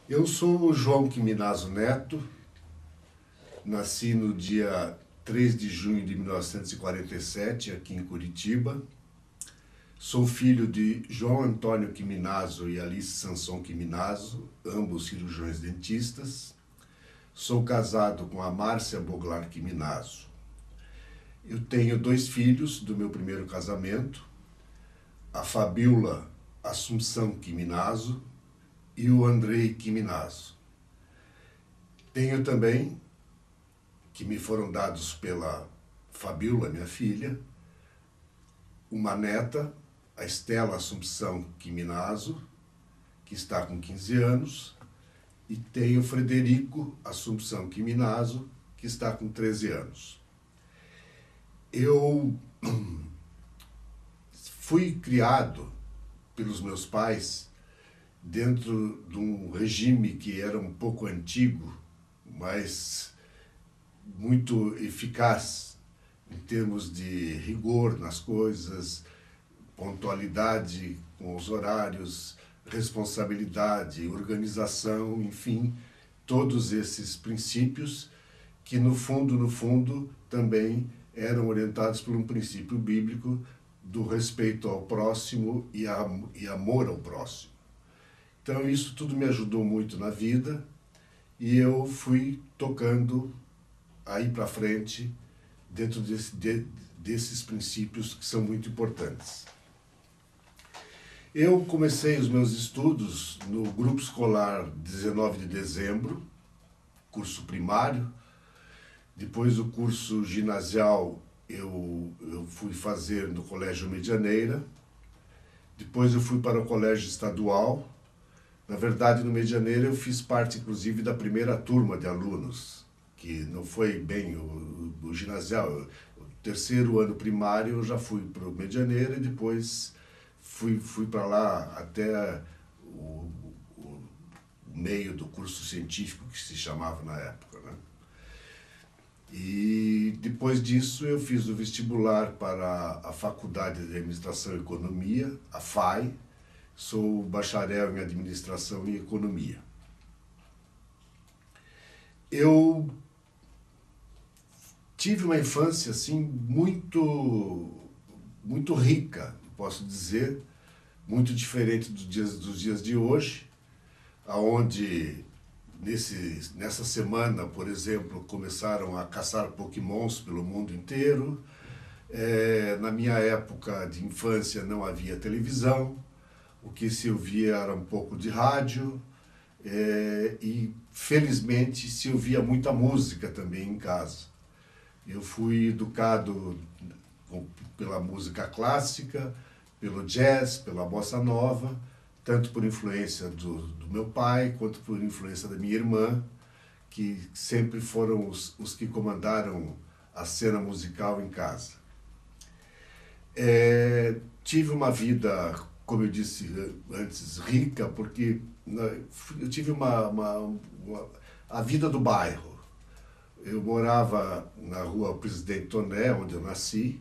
Eu sou o João Quiminazo Neto, nasci no dia 3 de junho de 1947, aqui em Curitiba. Sou filho de João Antônio Quiminazo e Alice Sanson Quiminazo, ambos cirurgiões dentistas. Sou casado com a Márcia Boglar Quiminazo. Eu tenho 2 filhos do meu primeiro casamento, a Fabiola Assunção Quiminazo e o Andrei Quiminazo. Tenho também, que me foram dados pela Fabiola, minha filha, uma neta, a Estela Assunção Quiminazo, que está com 15 anos, e tenho o Frederico Assunção Quiminazo, que está com 13 anos. Eu fui criado pelos meus pais dentro de um regime que era um pouco antigo, mas muito eficaz em termos de rigor nas coisas, pontualidade com os horários, responsabilidade, organização, enfim, todos esses princípios que no fundo também eram orientados por um princípio bíblico do respeito ao próximo e amor ao próximo. Então isso tudo me ajudou muito na vida e eu fui tocando aí para frente dentro desses princípios que são muito importantes. Eu comecei os meus estudos no grupo escolar 19 de dezembro, curso primário. Depois o curso ginasial eu fui fazer no Colégio Medianeira. Depois eu fui para o Colégio Estadual. Na verdade, no Medianeira eu fiz parte, inclusive, da primeira turma de alunos, que não foi bem o ginasial. O terceiro ano primário eu já fui para o Medianeira e depois fui para lá até o meio do curso científico, que se chamava na época, né? E depois disso eu fiz o vestibular para a Faculdade de Administração e Economia, a FAE. Sou bacharel em Administração e Economia. Eu tive uma infância assim muito rica, posso dizer, muito diferente dos dias de hoje, aonde nessa semana, por exemplo, começaram a caçar pokémons pelo mundo inteiro. Na minha época de infância não havia televisão, o que se ouvia era um pouco de rádio, e felizmente se ouvia muita música também em casa. Eu fui educado pela música clássica, pelo jazz, pela bossa nova, tanto por influência do meu pai, quanto por influência da minha irmã, que sempre foram os que comandaram a cena musical em casa. Tive uma vida, como eu disse antes, rica, porque eu tive a vida do bairro. Eu morava na rua Presidente Toné, onde eu nasci,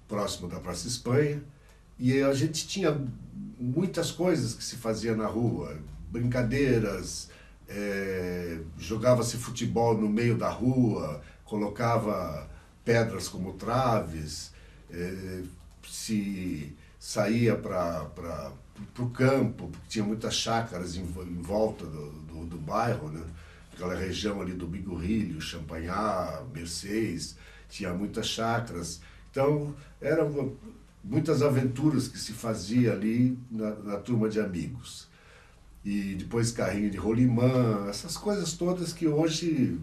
próximo da Praça Espanha, e a gente tinha muitas coisas que se fazia na rua, brincadeiras, jogava-se futebol no meio da rua, colocava pedras como traves, se saía para o campo, porque tinha muitas chácaras em volta do bairro, né? Aquela região ali do Bigorrilho, Champanhar, Mercês, tinha muitas chácaras. Então, eram muitas aventuras que se fazia ali na turma de amigos. E depois carrinho de rolimã, essas coisas todas que hoje,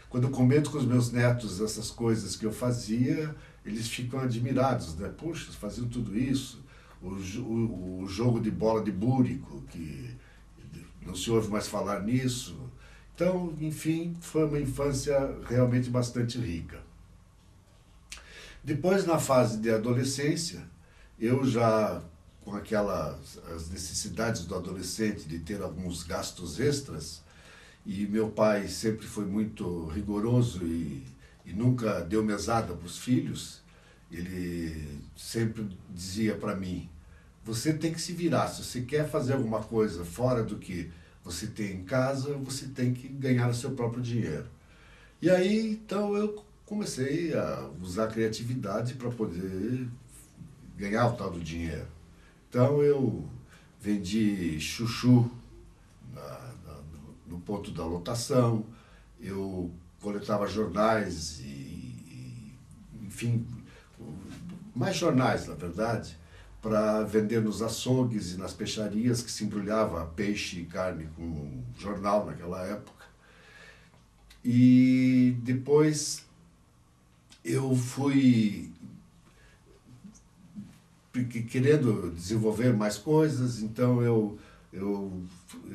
quando eu comento com os meus netos essas coisas que eu fazia, eles ficam admirados, né? Poxa, faziam tudo isso. O jogo de bola de búrico, que não se ouve mais falar nisso. Então, enfim, foi uma infância realmente bastante rica. Depois, na fase de adolescência, eu já, com as necessidades do adolescente de ter alguns gastos extras, e meu pai sempre foi muito rigoroso e nunca deu mesada para os filhos, ele sempre dizia para mim: você tem que se virar. Se você quer fazer alguma coisa fora do que você tem em casa, você tem que ganhar o seu próprio dinheiro. E aí, então, eu comecei a usar a criatividade para poder ganhar o tal do dinheiro. Então, eu vendi chuchu no ponto da lotação, eu coletava jornais enfim, mais jornais, na verdade, para vender nos açougues e nas peixarias, que se embrulhava peixe e carne com jornal naquela época. E depois eu fui querendo desenvolver mais coisas, então eu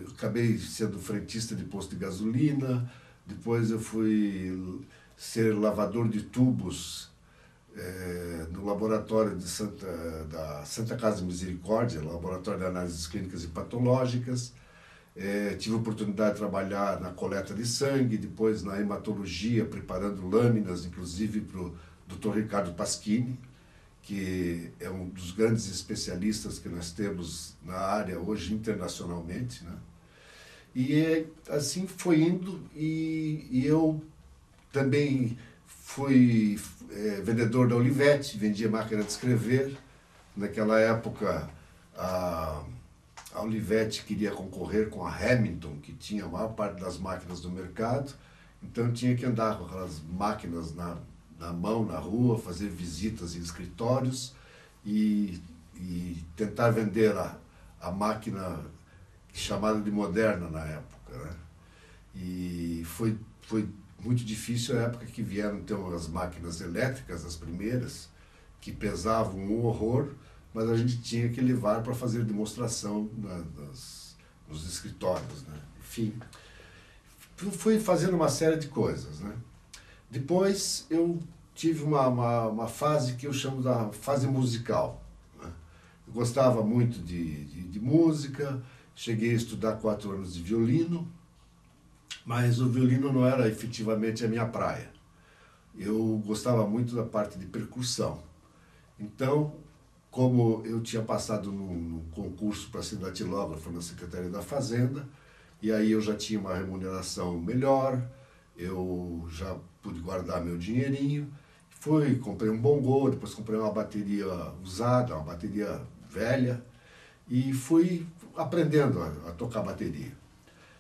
acabei sendo frentista de posto de gasolina, depois eu fui ser lavador de tubos no laboratório da Santa Casa de Misericórdia, laboratório de análises clínicas e patológicas. Tive a oportunidade de trabalhar na coleta de sangue, depois na hematologia, preparando lâminas, inclusive para o Dr. Ricardo Pasquini, que é um dos grandes especialistas que nós temos na área hoje internacionalmente, né? E assim foi indo, e eu também fui vendedor da Olivetti, vendia máquina de escrever. Naquela época, a Olivetti queria concorrer com a Hamilton, que tinha a maior parte das máquinas do mercado, então tinha que andar com aquelas máquinas na mão, na rua, fazer visitas em escritórios e tentar vender a máquina chamada de moderna na época, né? E foi muito difícil a época que vieram então as máquinas elétricas, as primeiras, que pesavam um horror, mas a gente tinha que levar para fazer demonstração nos escritórios, né? Enfim, fui fazendo uma série de coisas, né? Depois eu tive uma fase que eu chamo da fase musical, né? Eu gostava muito de música, cheguei a estudar 4 anos de violino, mas o violino não era efetivamente a minha praia. Eu gostava muito da parte de percussão. Então, como eu tinha passado no concurso para ser datilógrafo na Secretaria da Fazenda, e aí eu já tinha uma remuneração melhor, eu já pude guardar meu dinheirinho, comprei um bongô, depois comprei uma bateria usada, uma bateria velha, e fui aprendendo a tocar bateria.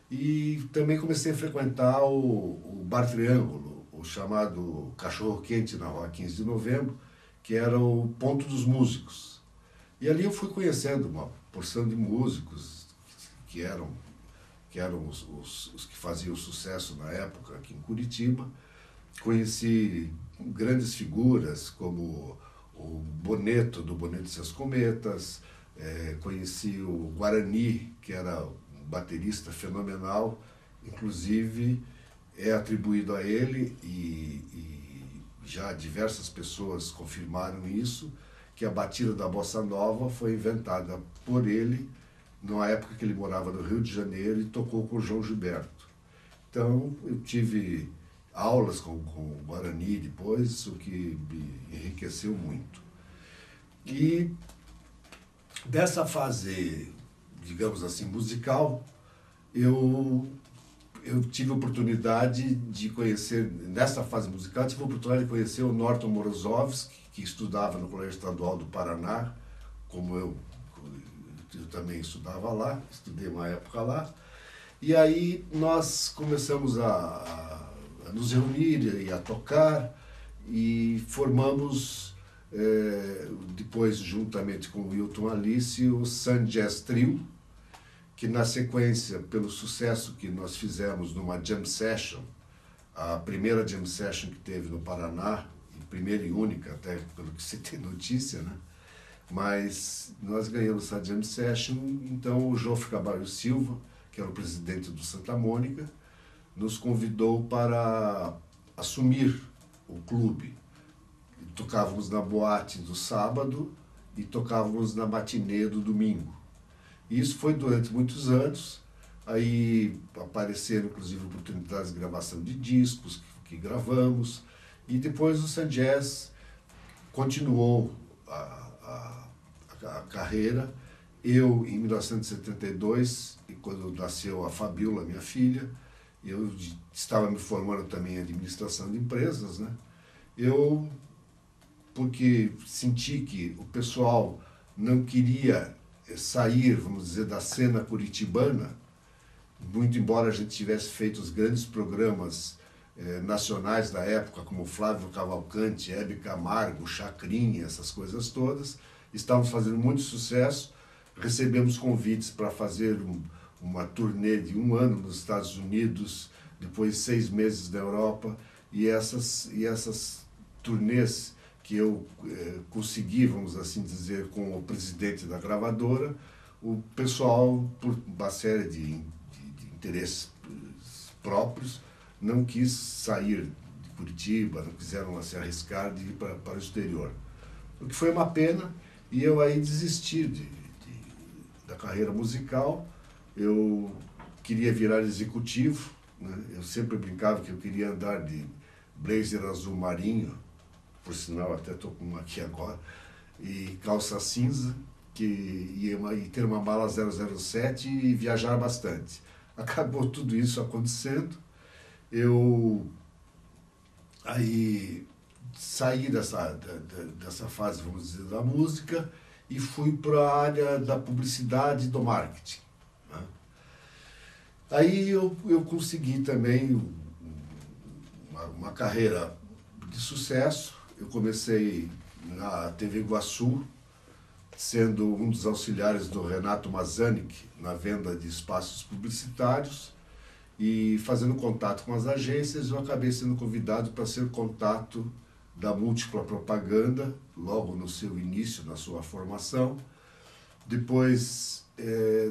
E também comecei a frequentar o Bar Triângulo, o chamado Cachorro Quente na Rua 15 de Novembro, que era o ponto dos músicos. E ali eu fui conhecendo uma porção de músicos que eram os que faziam sucesso na época aqui em Curitiba. Conheci grandes figuras como o Boneto, do Boneto e seus Cometas, conheci o Guarani, que era um baterista fenomenal, inclusive é atribuído a ele, e já diversas pessoas confirmaram isso, que a batida da Bossa Nova foi inventada por ele, na época que ele morava no Rio de Janeiro e tocou com o João Gilberto. Então eu tive aulas com o Guarani depois, o que me enriqueceu muito. E dessa fase, digamos assim, musical, eu tive a oportunidade de conhecer, nessa fase musical, tive a oportunidade de conhecer o Norton Morozovski, que estudava no Colégio Estadual do Paraná, como eu também estudava lá, estudei uma época lá. E aí nós começamos a nos reunir e a tocar, e formamos, depois juntamente com o Wilton Alice, o Sun Jazz Trio, que na sequência, pelo sucesso que nós fizemos numa jam session, a primeira jam session que teve no Paraná, primeira e única, até pelo que se tem notícia, né? Mas nós ganhamos essa jam session, então o Joffre Caballo Silva, que era o presidente do Santa Mônica, nos convidou para assumir o clube. Tocávamos na boate do sábado e tocávamos na matinê do domingo. E isso foi durante muitos anos. Aí apareceram, inclusive, oportunidades de gravação de discos que gravamos. E depois o Sun Jazz continuou a carreira. Eu, em 1972, e quando nasceu a Fabiola, minha filha, eu estava me formando também em administração de empresas, né? Eu, porque senti que o pessoal não queria sair, vamos dizer, da cena curitibana, muito embora a gente tivesse feito os grandes programas nacionais da época, como Flávio Cavalcante, Hebe Camargo, Chacrinha, essas coisas todas, estávamos fazendo muito sucesso, recebemos convites para fazer uma turnê de 1 ano nos Estados Unidos, depois 6 meses na Europa, e essas turnês que eu consegui, vamos assim dizer, com o presidente da gravadora, o pessoal, por uma série de interesses próprios, não quis sair de Curitiba, não quiseram se arriscar de ir para o exterior. O que foi uma pena, e eu aí desisti da carreira musical. Eu queria virar executivo, né? Eu sempre brincava que eu queria andar de blazer azul marinho, por sinal até estou com uma aqui agora, e calça cinza, e ter uma mala 007 e viajar bastante. Acabou tudo isso acontecendo. Eu aí saí dessa fase, vamos dizer, da música e fui para a área da publicidade e do marketing, né? Aí eu consegui também uma carreira de sucesso. Eu comecei na TV Iguaçu, sendo um dos auxiliares do Renato Mazanic na venda de espaços publicitários, e fazendo contato com as agências, eu acabei sendo convidado para ser contato da Múltipla Propaganda, logo no seu início, na sua formação. Depois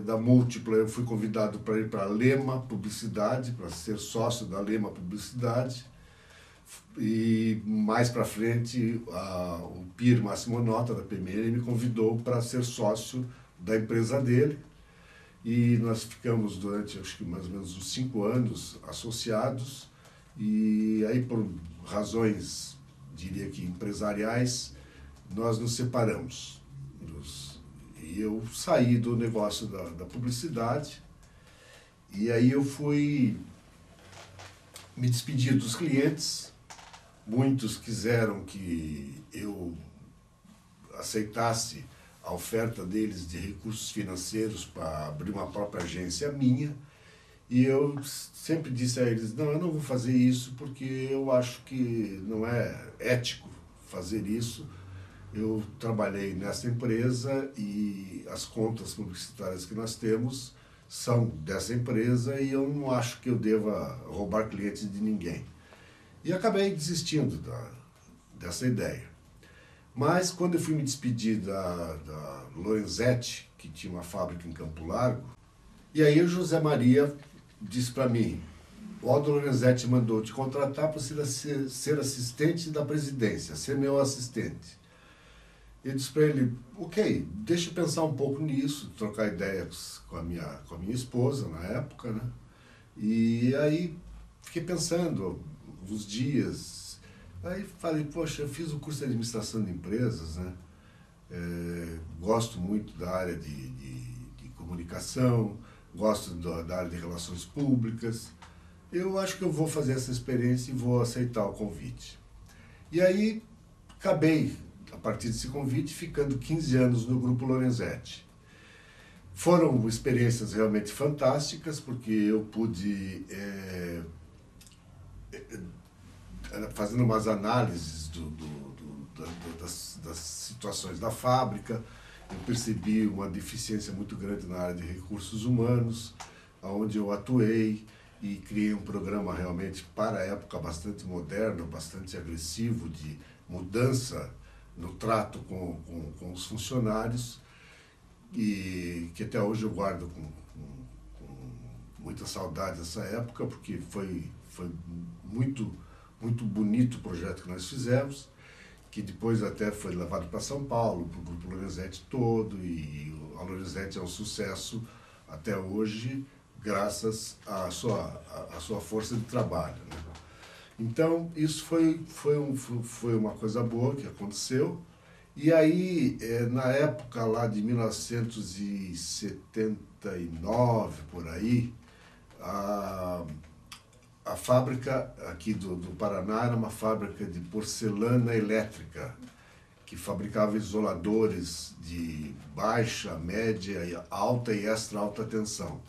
da Múltipla, eu fui convidado para ir para a Lema Publicidade, para ser sócio da Lema Publicidade. E mais para frente, o Pir Máximo Nota, da PMN, me convidou para ser sócio da empresa dele. E nós ficamos durante, acho que mais ou menos uns 5 anos associados, e aí por razões, diria que empresariais, nós nos separamos. E eu saí do negócio da publicidade, e aí eu fui me despedir dos clientes. Muitos quiseram que eu aceitasse a oferta deles de recursos financeiros para abrir uma própria agência minha, e eu sempre disse a eles, não, eu não vou fazer isso porque eu acho que não é ético fazer isso. Eu trabalhei nessa empresa e as contas publicitárias que nós temos são dessa empresa, e eu não acho que eu deva roubar clientes de ninguém. E acabei desistindo dessa ideia. Mas quando eu fui me despedir da Lorenzetti, que tinha uma fábrica em Campo Largo, e aí o José Maria disse para mim, o Aldo Lorenzetti mandou te contratar para ser assistente da presidência, ser meu assistente. Eu disse para ele, ok, deixa eu pensar um pouco nisso, trocar ideias com a minha esposa na época, né? E aí fiquei pensando uns dias. Aí falei, poxa, eu fiz o curso de administração de empresas, né? Gosto muito da área de comunicação, gosto da área de relações públicas. Eu acho que eu vou fazer essa experiência e vou aceitar o convite. E aí acabei, a partir desse convite, ficando 15 anos no Grupo Lorenzetti. Foram experiências realmente fantásticas, porque eu pude... fazendo umas análises das situações da fábrica, eu percebi uma deficiência muito grande na área de recursos humanos, onde eu atuei e criei um programa realmente, para a época, bastante moderno, bastante agressivo, de mudança no trato com os funcionários, e que até hoje eu guardo com muita saudade dessa época, porque foi muito bonito o projeto que nós fizemos, que depois até foi levado para São Paulo, para o Grupo Lorenzetti todo, e a Lorenzetti é um sucesso até hoje, graças à sua força de trabalho, né? Então, isso foi uma coisa boa que aconteceu, E aí, na época lá de 1979, por aí, a, a fábrica aqui do Paraná era uma fábrica de porcelana elétrica, que fabricava isoladores de baixa, média, alta e extra alta tensão.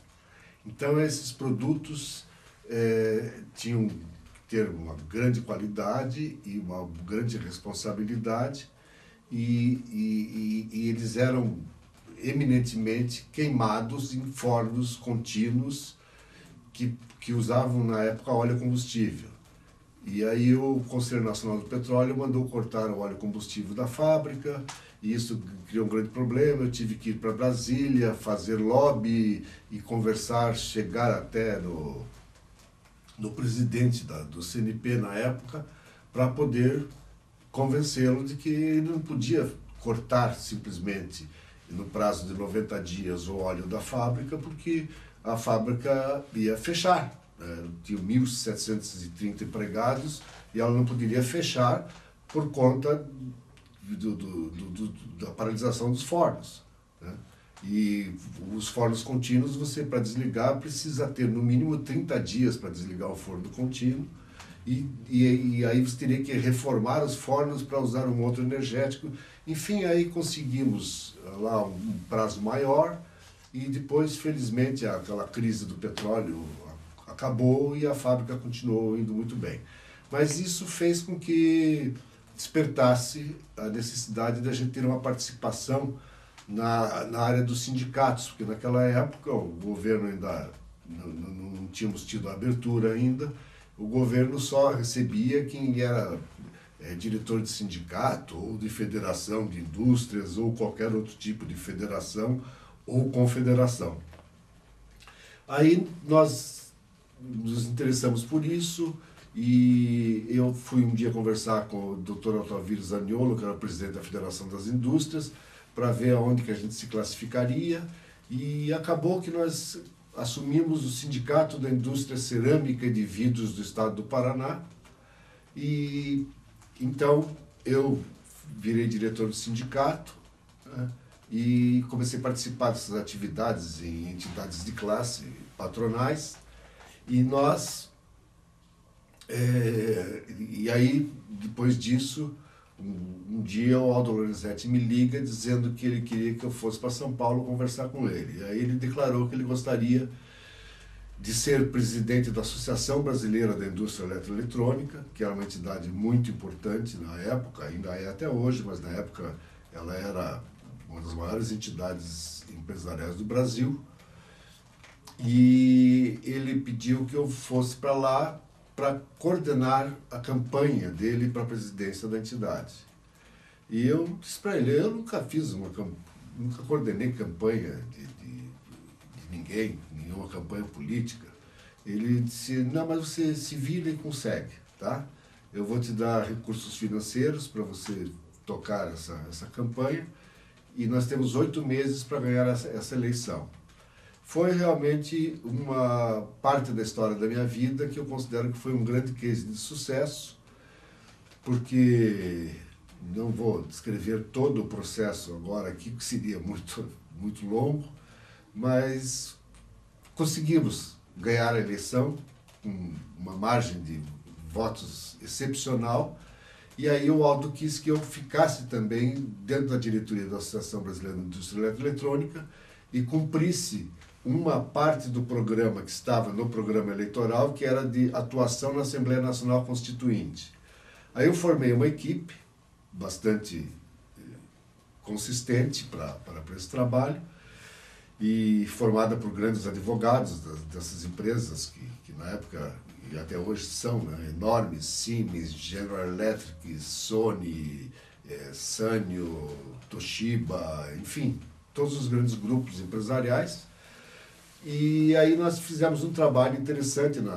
Então esses produtos tinham que ter uma grande qualidade e uma grande responsabilidade e eles eram eminentemente queimados em fornos contínuos que usavam na época óleo combustível. E aí o Conselho Nacional do Petróleo mandou cortar o óleo combustível da fábrica, e isso criou um grande problema. Eu tive que ir para Brasília, fazer lobby e conversar, chegar até no presidente do CNP na época, para poder convencê-lo de que ele não podia cortar simplesmente no prazo de 90 dias o óleo da fábrica, porque a fábrica ia fechar. Tinha 1.730 empregados e ela não poderia fechar por conta da paralisação dos fornos, né? E os fornos contínuos, você para desligar precisa ter no mínimo 30 dias para desligar o forno contínuo, e aí você teria que reformar os fornos para usar um outro energético. Enfim, aí conseguimos lá um prazo maior, e depois, felizmente, aquela crise do petróleo acabou e a fábrica continuou indo muito bem. Mas isso fez com que despertasse a necessidade de a gente ter uma participação na área dos sindicatos, porque naquela época o governo ainda não tínhamos tido a abertura ainda, o governo só recebia quem era diretor de sindicato ou de federação de indústrias ou qualquer outro tipo de federação ou confederação. Aí nós nos interessamos por isso, e eu fui um dia conversar com o Dr. Altamiro Zaniolo, que era o presidente da Federação das Indústrias, para ver aonde que a gente se classificaria, e acabou que nós assumimos o Sindicato da Indústria Cerâmica e de Vidros do Estado do Paraná, e então eu virei diretor do sindicato, né, e comecei a participar dessas atividades em entidades de classe patronais, e nós, e aí depois disso, um dia o Aldo Lorenzetti me liga dizendo que ele queria que eu fosse para São Paulo conversar com ele. E aí ele declarou que ele gostaria de ser presidente da Associação Brasileira da Indústria Eletroeletrônica, que era uma entidade muito importante na época, ainda é até hoje, mas na época ela era uma das maiores entidades empresariais do Brasil. E ele pediu que eu fosse para lá para coordenar a campanha dele para a presidência da entidade. E eu disse para ele, eu nunca nunca coordenei campanha de ninguém, nenhuma campanha política. Ele disse, não, mas você se vira e consegue, tá? Eu vou te dar recursos financeiros para você tocar essa campanha, e nós temos 8 meses para ganhar essa eleição. Foi realmente uma parte da história da minha vida que eu considero que foi um grande case de sucesso, porque não vou descrever todo o processo agora aqui, que seria muito longo, mas conseguimos ganhar a eleição com uma margem de votos excepcional, e aí o Aldo quis que eu ficasse também dentro da diretoria da Associação Brasileira de Indústria Eletroeletrônica e cumprisse uma parte do programa que estava no programa eleitoral, que era de atuação na Assembleia Nacional Constituinte. Aí eu formei uma equipe bastante consistente para esse trabalho, e formada por grandes advogados dessas empresas que na época e até hoje são, né, enormes: Siemens, General Electric, Sony, Sanyo, Toshiba, enfim, todos os grandes grupos empresariais. E aí nós fizemos um trabalho interessante na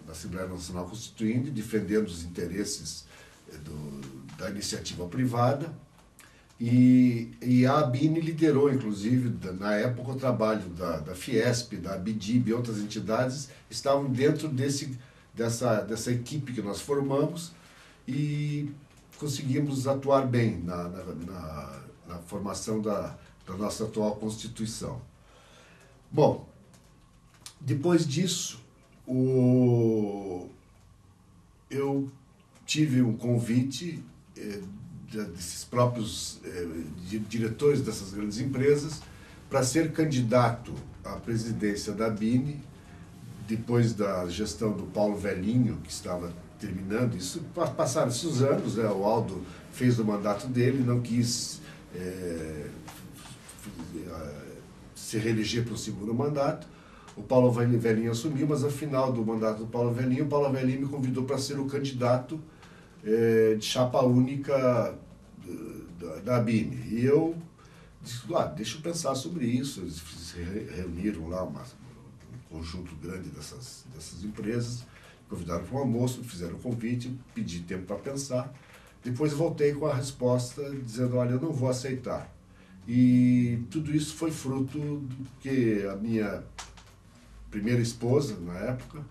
Assembleia Nacional Constituinte, defendendo os interesses da iniciativa privada, e a ABINE liderou, inclusive, na época, o trabalho da Fiesp, da ABDIB e outras entidades estavam dentro dessa equipe que nós formamos, e conseguimos atuar bem na formação da nossa atual Constituição. Bom, depois disso, eu tive um convite desses próprios diretores dessas grandes empresas para ser candidato à presidência da BIME, depois da gestão do Paulo Velhinho, que estava terminando. Isso passaram esses anos, né? O Aldo fez o mandato dele, não quis se reeleger para o segundo mandato. O Paulo Velhinho assumiu, mas ao final do mandato do Paulo Velhinho, o Paulo Velhinho me convidou para ser o candidato de chapa única da BIME. E eu disse, deixa eu pensar sobre isso. Eles se reuniram lá, um conjunto grande dessas empresas, convidaram para um almoço, fizeram um convite, pedi tempo para pensar. Depois voltei com a resposta dizendo, olha, eu não vou aceitar. E tudo isso foi fruto do que a minha primeira esposa, na época,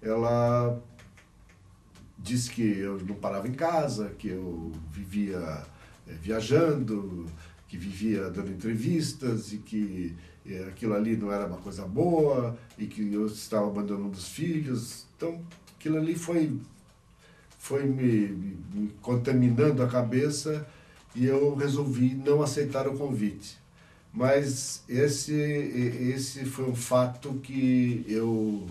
ela disse que eu não parava em casa, que eu vivia viajando, que vivia dando entrevistas e que aquilo ali não era uma coisa boa e que eu estava abandonando os filhos. Então, aquilo ali foi me contaminando a cabeça e eu resolvi não aceitar o convite. Mas esse foi um fato que eu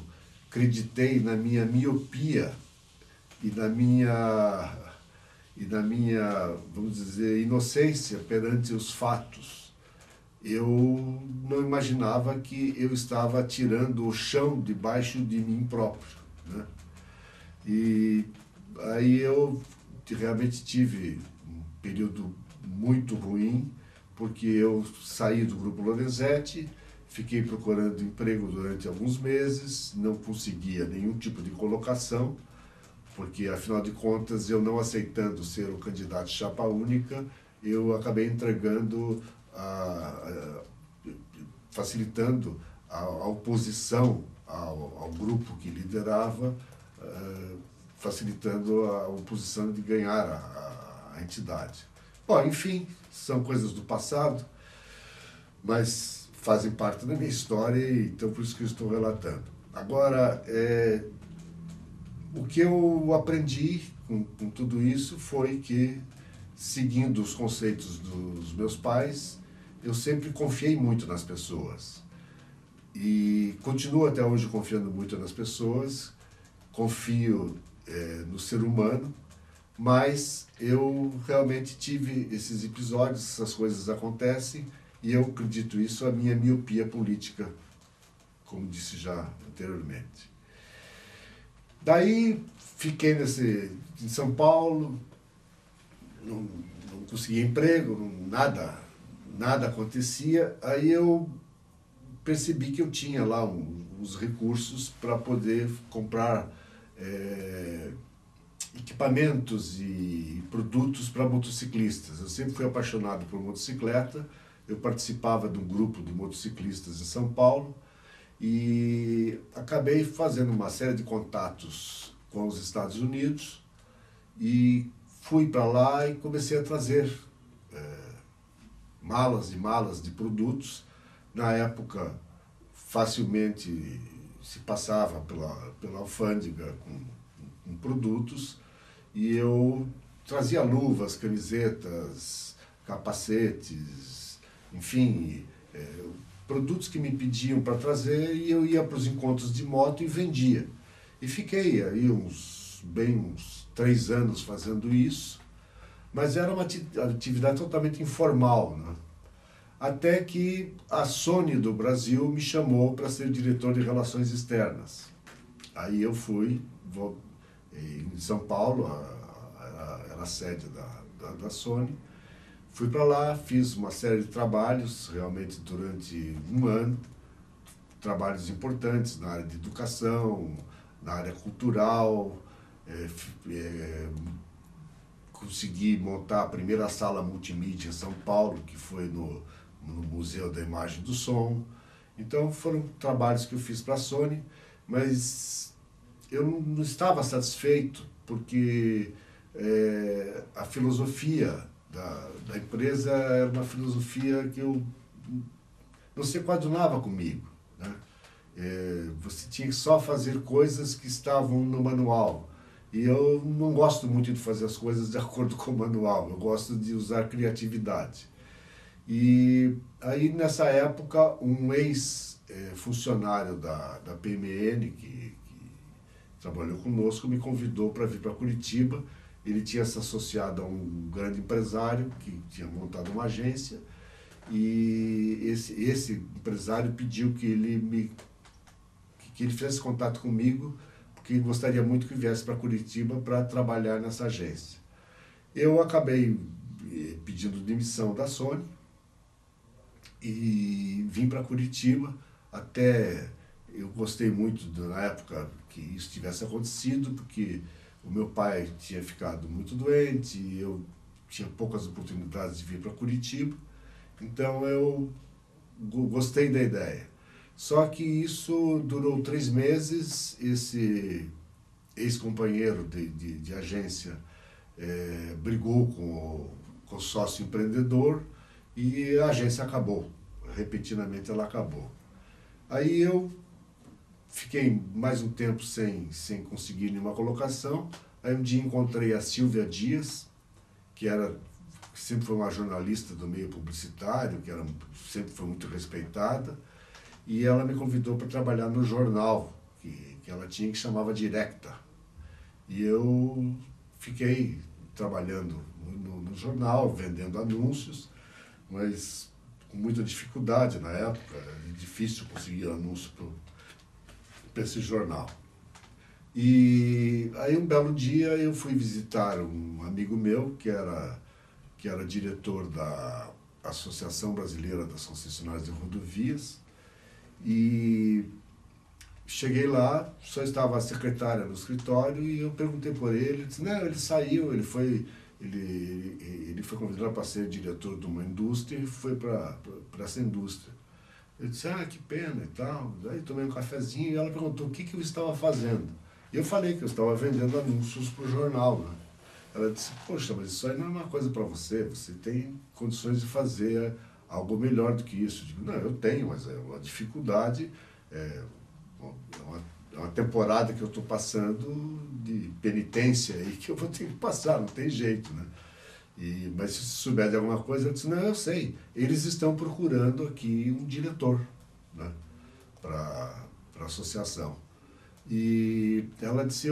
acreditei na minha miopia e na minha, vamos dizer, inocência perante os fatos. Eu não imaginava que eu estava tirando o chão debaixo de mim próprio, né? E aí eu realmente tive um período muito ruim, porque eu saí do Grupo Lorenzetti, fiquei procurando emprego durante alguns meses, não conseguia nenhum tipo de colocação, porque, afinal de contas, eu não aceitando ser o candidato chapa única, eu acabei entregando, facilitando a oposição ao grupo que liderava, facilitando a oposição de ganhar a entidade. Bom, enfim, são coisas do passado, mas fazem parte da minha história, e então por isso que eu estou relatando. Agora, o que eu aprendi com tudo isso foi que, seguindo os conceitos dos meus pais, eu sempre confiei muito nas pessoas. E continuo até hoje confiando muito nas pessoas, confio no ser humano, mas eu realmente tive esses episódios, essas coisas acontecem, e eu acredito isso a minha miopia política, como disse já anteriormente. Daí fiquei em São Paulo, não conseguia emprego, nada acontecia. Aí eu percebi que eu tinha lá uns recursos para poder comprar equipamentos e produtos para motociclistas. Eu sempre fui apaixonado por motocicleta, eu participava de um grupo de motociclistas em São Paulo e acabei fazendo uma série de contatos com os Estados Unidos e fui para lá e comecei a trazer malas e malas de produtos. Na época, facilmente se passava pela alfândega com produtos, e eu trazia luvas, camisetas, capacetes, enfim, produtos que me pediam para trazer, e eu ia para os encontros de moto e vendia. E fiquei aí uns 3 anos fazendo isso, mas era uma atividade totalmente informal, né? Até que a Sony do Brasil me chamou para ser diretor de Relações Externas. Aí eu fui, em São Paulo, era a sede da Sony. Fui para lá, fiz uma série de trabalhos, realmente durante um ano, trabalhos importantes na área de educação, na área cultural, consegui montar a primeira sala multimídia em São Paulo, que foi no Museu da Imagem e do Som. Então foram trabalhos que eu fiz para a Sony, mas eu não estava satisfeito, porque a filosofia da empresa era uma filosofia que eu não se coadunava comigo, né? Você tinha que só fazer coisas que estavam no manual. E eu não gosto muito de fazer as coisas de acordo com o manual, eu gosto de usar criatividade. E aí, nessa época, um ex-funcionário da PMN, que trabalhou conosco, me convidou para vir para Curitiba. Ele tinha se associado a um grande empresário que tinha montado uma agência, e esse empresário pediu que ele fizesse contato comigo, porque gostaria muito que viesse para Curitiba para trabalhar nessa agência. Eu acabei pedindo demissão da Sony e vim para Curitiba. Até eu gostei muito na época que isso tivesse acontecido, porque o meu pai tinha ficado muito doente e eu tinha poucas oportunidades de vir para Curitiba, então eu gostei da ideia. Só que isso durou 3 meses. Esse ex-companheiro de agência brigou com o sócio empreendedor e a agência acabou. Repentinamente ela acabou. Aí eu fiquei mais um tempo sem conseguir nenhuma colocação. Aí um dia encontrei a Silvia Dias, que sempre foi uma jornalista do meio publicitário, sempre foi muito respeitada, e ela me convidou para trabalhar no jornal que ela tinha, que chamava Directa. E eu fiquei trabalhando no jornal, vendendo anúncios, mas com muita dificuldade na época, é difícil conseguir anúncio para esse jornal. E aí um belo dia eu fui visitar um amigo meu que era diretor da Associação Brasileira das Concessionárias de Rodovias, e cheguei lá, só estava a secretária no escritório, e eu perguntei por ele. Ele disse: não, ele saiu, ele foi convidado para ser diretor de uma indústria e foi para essa indústria. Eu disse: ah, que pena e tal. Aí tomei um cafezinho e ela perguntou o que eu estava fazendo. E eu falei que eu estava vendendo anúncios para o jornal, né? Ela disse: poxa, mas isso aí não é uma coisa para você, você tem condições de fazer algo melhor do que isso. Eu digo: não, eu tenho, mas é uma dificuldade, é uma temporada que eu estou passando de penitência aí, que eu vou ter que passar, não tem jeito, né? Mas se souber de alguma coisa, eu disse: não, eu sei, eles estão procurando aqui um diretor, né, para a associação. E ela disse: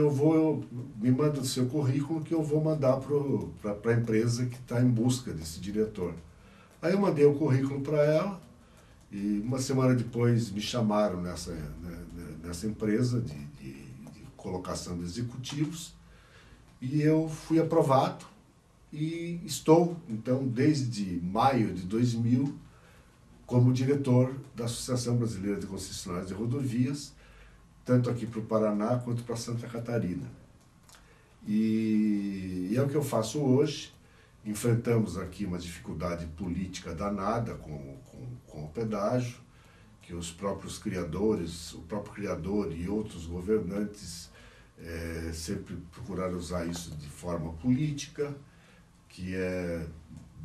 me manda o seu currículo que eu vou mandar para a empresa que está em busca desse diretor. Aí eu mandei o currículo para ela, e uma semana depois me chamaram nessa empresa de colocação de executivos, e eu fui aprovado e estou, então, desde maio de 2000, como diretor da Associação Brasileira de Concessionárias de Rodovias, tanto aqui para o Paraná quanto para Santa Catarina. E é o que eu faço hoje. Enfrentamos aqui uma dificuldade política danada com o pedágio, que os próprios criadores, o próprio criador e outros governantes sempre procuraram usar isso de forma política, que é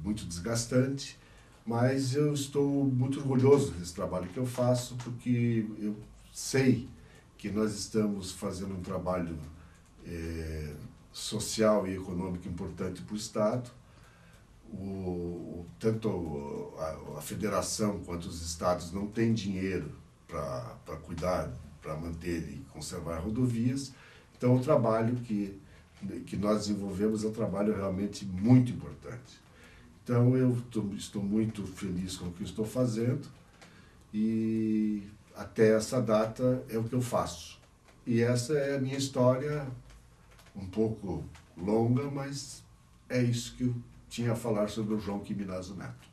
muito desgastante, mas eu estou muito orgulhoso desse trabalho que eu faço, porque eu sei que nós estamos fazendo um trabalho social e econômico importante para o Estado. Tanto a federação quanto os estados não têm dinheiro para cuidar, para manter e conservar rodovias. Então, o trabalho que nós desenvolvemos é um trabalho realmente muito importante. Então, eu estou muito feliz com o que estou fazendo, e até essa data é o que eu faço. E essa é a minha história, um pouco longa, mas é isso que eu tinha a falar sobre o João Quiminazo Neto.